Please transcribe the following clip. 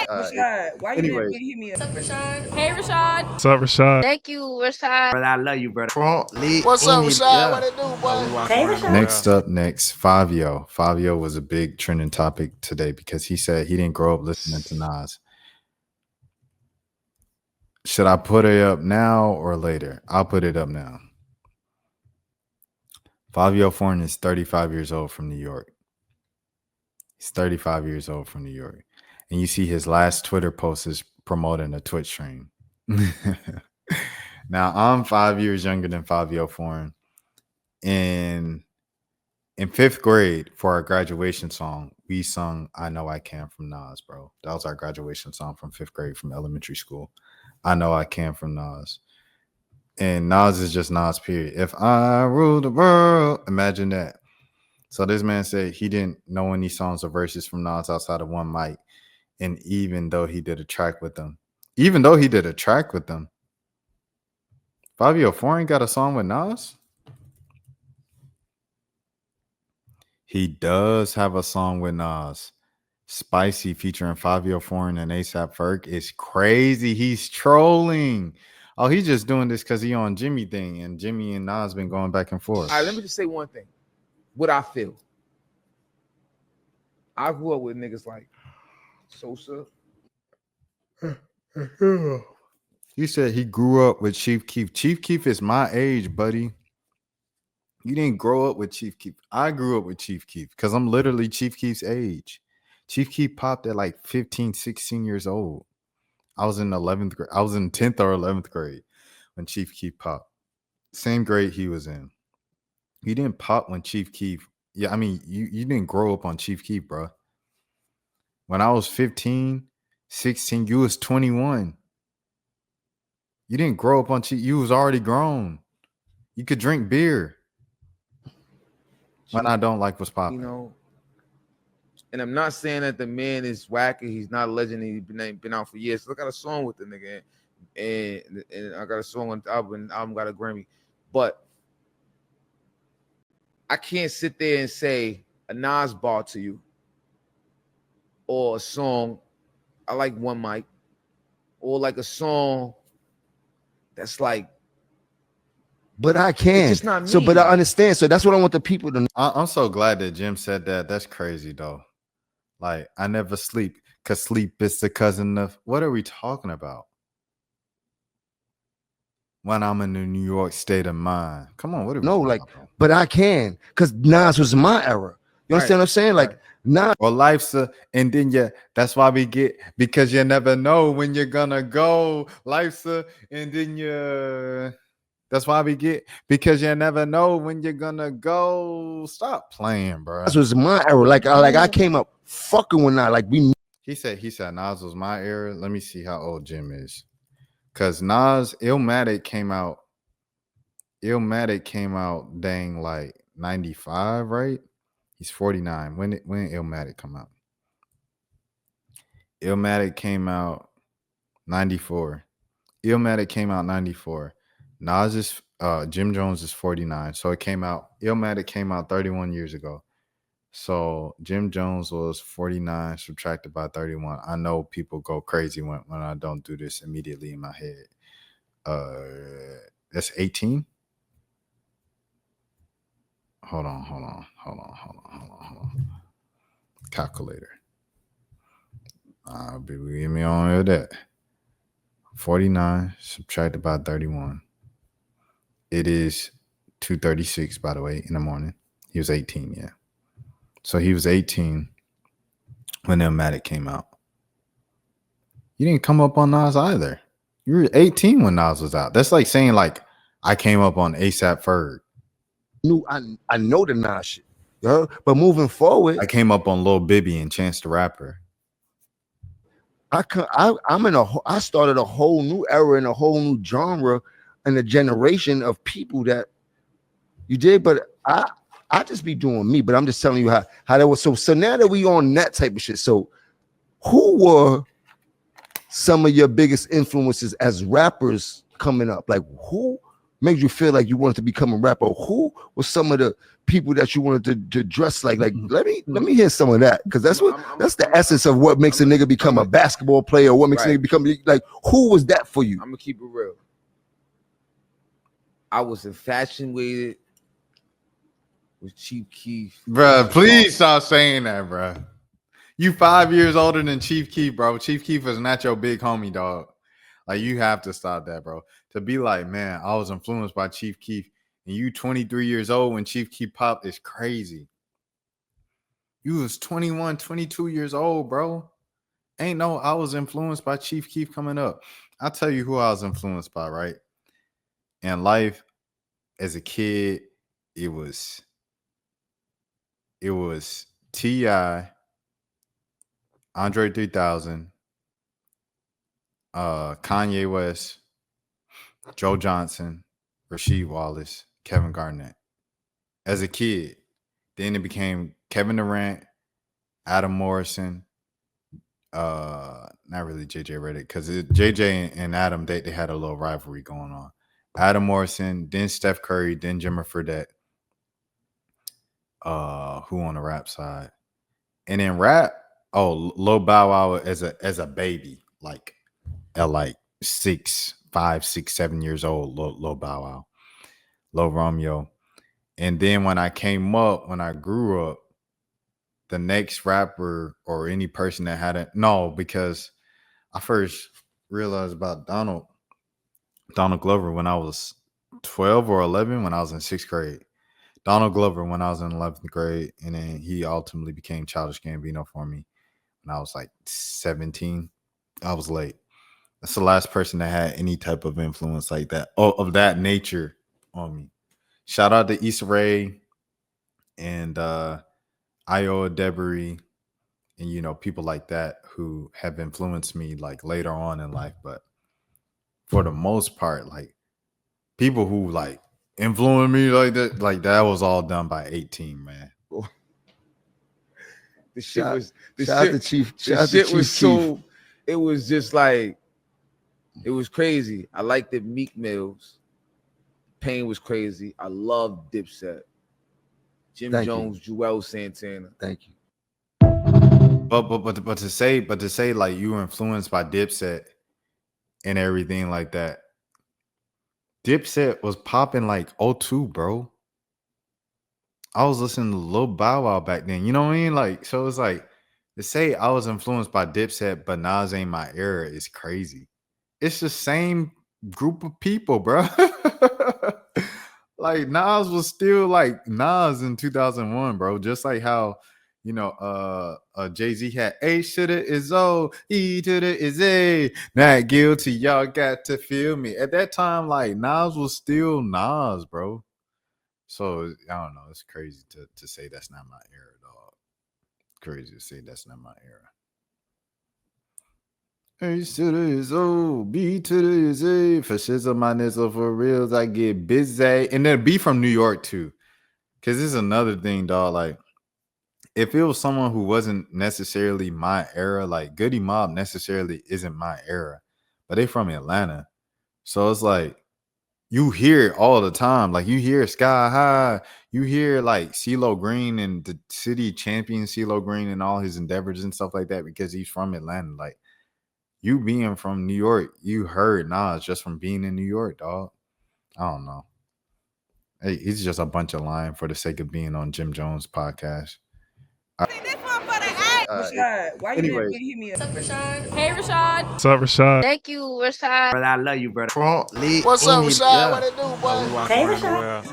Rashad, why you Anyway, didn't hit me up? What's up, Rashad? Hey, Rashad. What's up, Rashad? Thank you, Rashad. brother, I love you, brother. What's up, Rashad? What it do, boy? Hey, Rashad. Next up, Fivio. Fivio was a big trending topic today because he said he didn't grow up listening to Nas. Should I put it up now or later? I'll put it up now. Fivio Foreign is 35 years old from New York. He's 35 years old from New York. And you see his last Twitter post is promoting a Twitch stream. Now, I'm 5 years younger than Fivio Foreign. In 5th grade, for our graduation song, we sung I Know I Can from Nas, bro. That was our graduation song from 5th grade from elementary school. I Know I Can from Nas. And Nas is just Nas, period. If I rule the world, imagine that. So this man said he didn't know any songs or verses from Nas outside of one mic. And even though he did a track with them, Fivio Foreign got a song with Nas? He does have a song with Nas. Spicy featuring Fivio Foreign and ASAP Ferg is crazy. He's trolling. Oh, he's just doing this because he on Jimmy thing, and Jimmy and Nas been going back and forth. All right, let me just say one thing. What I feel. I grew up with niggas like Sosa. He said he grew up with Chief Keef. Chief Keef is my age, buddy. You didn't grow up with Chief Keef. I grew up with Chief Keef because I'm literally Chief Keef's age. Chief Keef popped at like 15, 16 years old. I was in 11th grade. I was in 10th or 11th grade when Chief Keef popped. Same grade he was in. He didn't pop when Chief Keef. Yeah, I mean, you didn't grow up on Chief Keef, bro. When I was 15, 16, you was 21. You didn't grow up on Chief. You was already grown. You could drink beer. When I don't like what's popping. You know, and I'm not saying that the man is wacky. He's not a legend. He's been out for years. Look, I got a song with the nigga, and I got a song on the album got a Grammy. But I can't sit there and say a Nas bar to you or a song. I like One Mic, or like a song that's like. But I can. It's just not me. So, but I understand. So that's what I want the people to know. I'm so glad that Jim said that. That's crazy, though. Like, I never sleep because sleep is the cousin of. What are we talking about? When I'm in the New York state of mind. Come on, what are we talking about? But I can, because Nas was my era. You understand what I'm saying? Like, Nas. Well, life's and then that's why we get, because you never know when you're gonna go. Life's and then that's why we get, because you never know when you're gonna go. Stop playing, bro. Nas was my era. Like I came up fucking with Nas. Like He said Nas was my era. Let me see how old Jim is. Cause Nas Illmatic came out. Dang, like 95, right? He's 49. When Illmatic come out? Illmatic came out 94. Illmatic came out 94. Nas is Jim Jones is 49. So Illmatic came out 31 years ago. So Jim Jones was 49 subtracted by 31. I know people go crazy when I don't do this immediately in my head. That's 18. Hold on. Calculator. Give me on with that. 49 subtracted by 31. It is 2:36, by the way, in the morning. He was 18, yeah. So he was 18 when Illmatic came out. You didn't come up on Nas either. You were 18 when Nas was out. That's like saying, like, I came up on ASAP Ferg. I know the Nas shit. But moving forward, I came up on Lil Bibby and Chance the Rapper. I started a whole new era and a whole new genre and a generation of people that you did, but I just be doing me, but I'm just telling you how that was. So now that we on that type of shit, so who were some of your biggest influences as rappers coming up? Like, who made you feel like you wanted to become a rapper? Who was some of the people that you wanted to dress like? Like, let me hear some of that, because that's the essence of what makes a nigga become a basketball player. What makes a nigga become like? Who was that for you? I'm gonna keep it real. I was infatuated with Chief Keef. Bruh, please stop saying that, bruh. You 5 years older than Chief Keef, bro. Chief Keef is not your big homie, dog. Like, you have to stop that, bro. To be like, man, I was influenced by Chief Keef, and you 23 years old when Chief Keef popped is crazy. You was 21, 22 years old, bro. Ain't no, I was influenced by Chief Keef coming up. I'll tell you who I was influenced by, right? In life, as a kid, it was T.I., Andre 3000, Kanye West, Joe Johnson, Rasheed Wallace, Kevin Garnett. As a kid, then it became Kevin Durant, Adam Morrison, not really JJ Redick, because JJ and Adam, they had a little rivalry going on. Adam Morrison, then Steph Curry, then Jimmy Fredette. Who on the rap side? And in rap, Lil Bow Wow as a baby, like at like 5, 6, 7 years old, Lil Bow Wow, Lil Romeo. And then when I came up, when I grew up, the next rapper or any person that had because I first realized about Donald Glover when I was 12 or 11, when I was in 6th grade. Donald Glover when I was in 11th grade, and then he ultimately became Childish Gambino for me when I was like 17. I was late. That's the last person that had any type of influence like that, of that nature on me. Shout out to Issa Rae and Iowa Debris and, people like that who have influenced me like later on in life. But for the most part, like people who like influenced me like that was all done by 18, man. The shit was the shout out shit. to Chief. The Shout out to shit Chief was Keef. so. It was just like, it was crazy. I liked the Meek Mills. Pain was crazy. I loved Dipset. Jim Thank Jones, Joel Santana. Thank you. But to say like you were influenced by Dipset and everything like that. Dipset was popping like 02, bro. I was listening to Lil Bow Wow back then. You know what I mean? Like, so it's like to say I was influenced by Dipset, but Nas ain't my era is crazy. It's the same group of people, bro. Like Nas was still like Nas in 2001, bro. Just like how Jay-Z had A to the is O, E to the is A. Not guilty, y'all got to feel me. At that time, like Nas was still Nas, bro. So I don't know. It's crazy to say that's not my era, dog. Crazy to say that's not my era. A to the is O, B to the is A. For shizzle my nizzle for reals, I get busy. And then be from New York too. Cause this is another thing, dog. Like, if it was someone who wasn't necessarily my era, like Goody Mob necessarily isn't my era, but they from Atlanta. So it's like you hear it all the time. Like you hear Sky High, you hear like CeeLo Green and the city champion CeeLo Green and all his endeavors and stuff like that because he's from Atlanta. Like you being from New York, you heard Nas just from being in New York, dog. I don't know. Hey, he's just a bunch of lying for the sake of being on Jim Jones' podcast. Rashad, why you Anyways. didn't hit me up? What's up, Rashad? Hey, Rashad. What's up, Rashad? Thank you, Rashad. Brother, I love you, brother. What's up, Rashad? What it do, boy? Hey, Rashad.